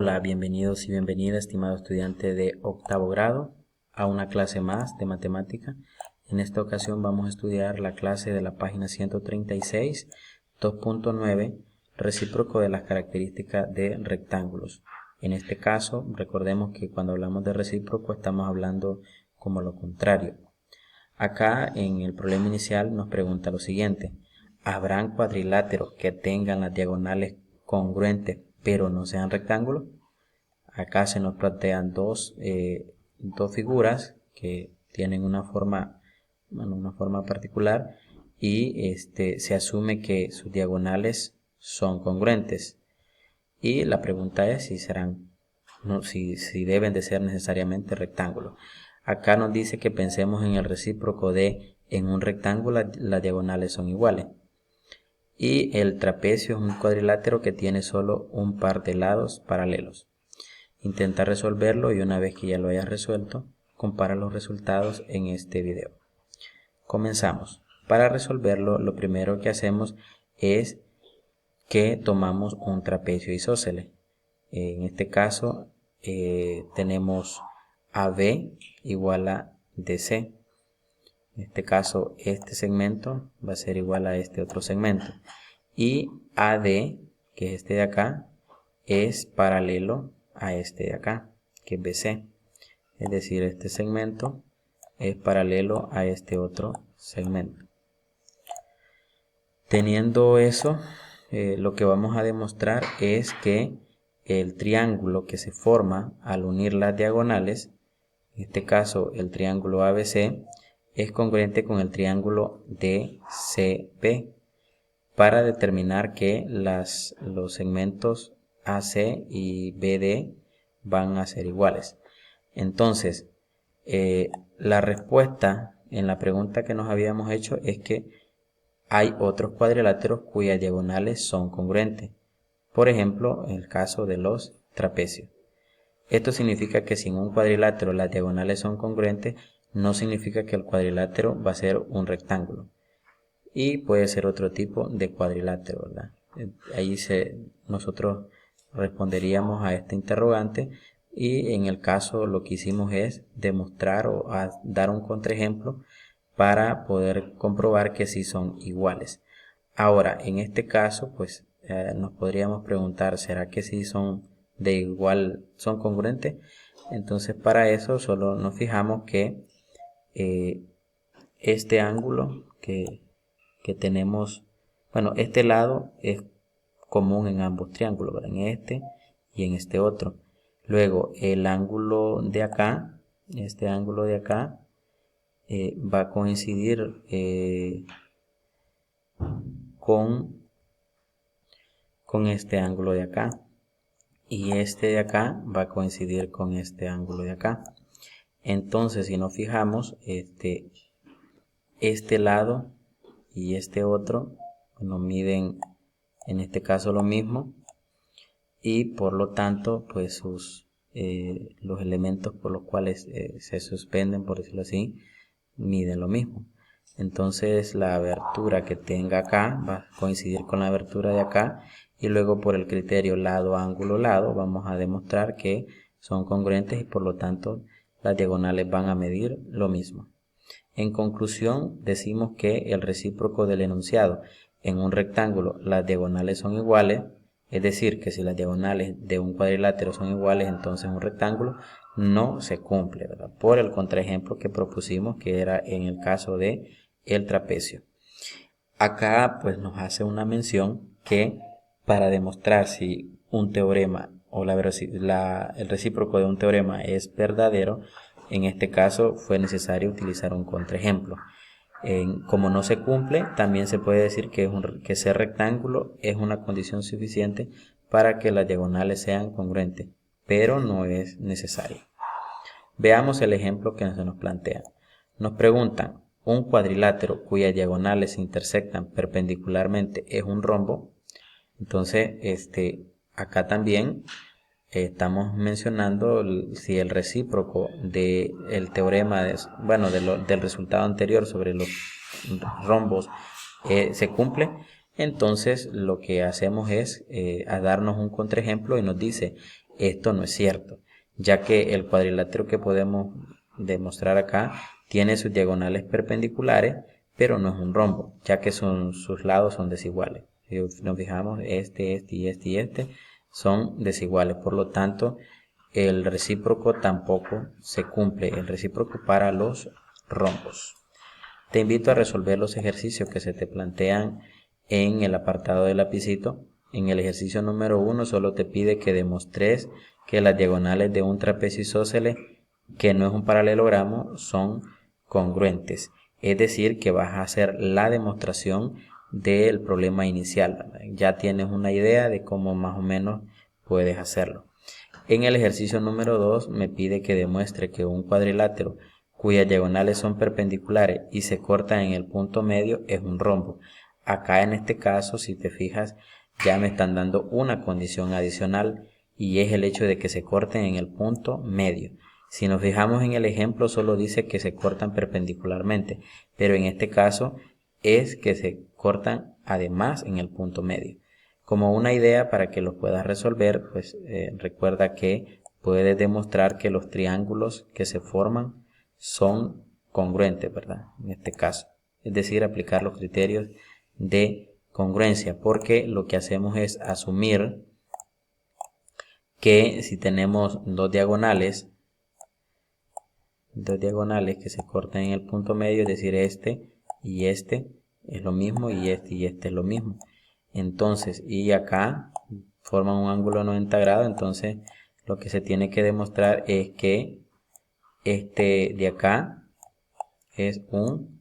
Hola, bienvenidos y bienvenida, estimado estudiante de octavo grado, a una clase más de matemática. En esta ocasión vamos a estudiar la clase de la página 136, 2.9, recíproco de las características de rectángulos. En este caso, recordemos que cuando hablamos de recíproco estamos hablando como lo contrario. Acá en el problema inicial nos pregunta lo siguiente: ¿habrán cuadriláteros que tengan las diagonales congruentes pero no sean rectángulos? Acá se nos plantean dos figuras que tienen una forma particular y se asume que sus diagonales son congruentes. Y la pregunta es si deben de ser necesariamente rectángulos. Acá nos dice que pensemos en el recíproco de en un rectángulo las diagonales son iguales. Y el trapecio es un cuadrilátero que tiene solo un par de lados paralelos. Intenta resolverlo y una vez que ya lo hayas resuelto, compara los resultados en este video. Comenzamos. Para resolverlo, lo primero que hacemos es que tomamos un trapecio isósceles. En este caso tenemos AB igual a DC. En este caso este segmento va a ser igual a este otro segmento. Y AD, que es este de acá, es paralelo a este de acá, que es BC. Es decir, este segmento es paralelo a este otro segmento. Teniendo eso, lo que vamos a demostrar es que el triángulo que se forma al unir las diagonales, en este caso el triángulo ABC, es congruente con el triángulo DCB, para determinar que los segmentos AC y BD van a ser iguales. Entonces, la respuesta en la pregunta que nos habíamos hecho es que hay otros cuadriláteros cuyas diagonales son congruentes. Por ejemplo, en el caso de los trapecios. Esto significa que si en un cuadrilátero las diagonales son congruentes, no significa que el cuadrilátero va a ser un rectángulo. Y puede ser otro tipo de cuadrilátero, ¿verdad? Ahí nosotros responderíamos a este interrogante, y en el caso lo que hicimos es demostrar o dar un contraejemplo para poder comprobar que sí son iguales. Ahora, en este caso, pues nos podríamos preguntar, ¿será que sí son son congruentes? Entonces, para eso solo nos fijamos que este ángulo que tenemos, bueno, este lado es común en ambos triángulos, ¿verdad? En este y en este otro. Luego el ángulo de acá, este ángulo de acá, va a coincidir con este ángulo de acá, y este de acá va a coincidir con este ángulo de acá. Entonces, si nos fijamos, este lado y este otro nos miden en este caso lo mismo, y por lo tanto pues los elementos por los cuales se suspenden, por decirlo así, miden lo mismo. Entonces la abertura que tenga acá va a coincidir con la abertura de acá, y luego por el criterio lado, ángulo, lado vamos a demostrar que son congruentes y por lo tanto las diagonales van a medir lo mismo. En conclusión, decimos que el recíproco del enunciado: en un rectángulo las diagonales son iguales, es decir, que si las diagonales de un cuadrilátero son iguales, entonces un rectángulo no se cumple, ¿verdad? Por el contraejemplo que propusimos, que era en el caso de el trapecio. Acá pues nos hace una mención que para demostrar si un teorema o el recíproco de un teorema es verdadero, en este caso fue necesario utilizar un contraejemplo. Como no se cumple, también se puede decir que ser rectángulo es una condición suficiente para que las diagonales sean congruentes, pero no es necesario. Veamos el ejemplo que se nos plantea. Nos preguntan: un cuadrilátero cuyas diagonales se intersectan perpendicularmente es un rombo. Entonces, acá también estamos mencionando si el recíproco del teorema, del resultado anterior sobre los rombos se cumple. Entonces lo que hacemos es a darnos un contraejemplo y nos dice: esto no es cierto, ya que el cuadrilátero que podemos demostrar acá tiene sus diagonales perpendiculares, pero no es un rombo, ya que sus lados son desiguales. Si nos fijamos, este y este son desiguales, por lo tanto el recíproco tampoco se cumple, el recíproco para los rombos. Te invito a resolver los ejercicios que se te plantean en el apartado del lapicito. En el ejercicio número 1 solo te pide que demostres que las diagonales de un trapecio isósceles, que no es un paralelogramo, son congruentes. Es decir, que vas a hacer la demostración del problema inicial, ¿verdad? Ya tienes una idea de cómo más o menos puedes hacerlo. En el ejercicio número 2 me pide que demuestre que un cuadrilátero cuyas diagonales son perpendiculares y se cortan en el punto medio es un rombo. Acá en este caso, si te fijas, ya me están dando una condición adicional y es el hecho de que se corten en el punto medio. Si nos fijamos en el ejemplo, solo dice que se cortan perpendicularmente, pero en este caso es que se cortan además en el punto medio. Como una idea para que lo puedas resolver, pues recuerda que puedes demostrar que los triángulos que se forman son congruentes, ¿verdad? En este caso, es decir, aplicar los criterios de congruencia, porque lo que hacemos es asumir que si tenemos dos diagonales que se cortan en el punto medio, es decir, este y este es lo mismo y este es lo mismo. Entonces, y acá forman un ángulo de 90 grados, entonces lo que se tiene que demostrar es que este de acá es un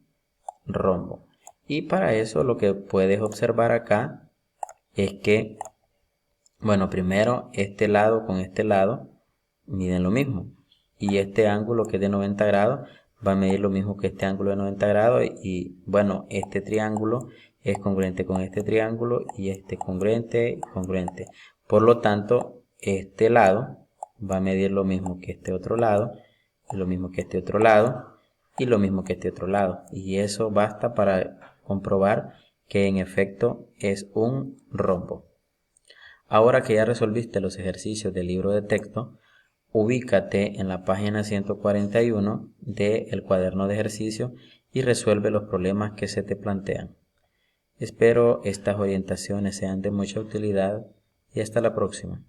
rombo. Y para eso lo que puedes observar acá es que, bueno, primero este lado con este lado miden lo mismo. Y este ángulo que es de 90 grados va a medir lo mismo que este ángulo de 90 grados. Y bueno, este triángulo es congruente con este triángulo y este congruente. Por lo tanto, este lado va a medir lo mismo que este otro lado, y lo mismo que este otro lado, y lo mismo que este otro lado. Y eso basta para comprobar que en efecto es un rombo. Ahora que ya resolviste los ejercicios del libro de texto, ubícate en la página 141 del cuaderno de ejercicio y resuelve los problemas que se te plantean. Espero estas orientaciones sean de mucha utilidad y hasta la próxima.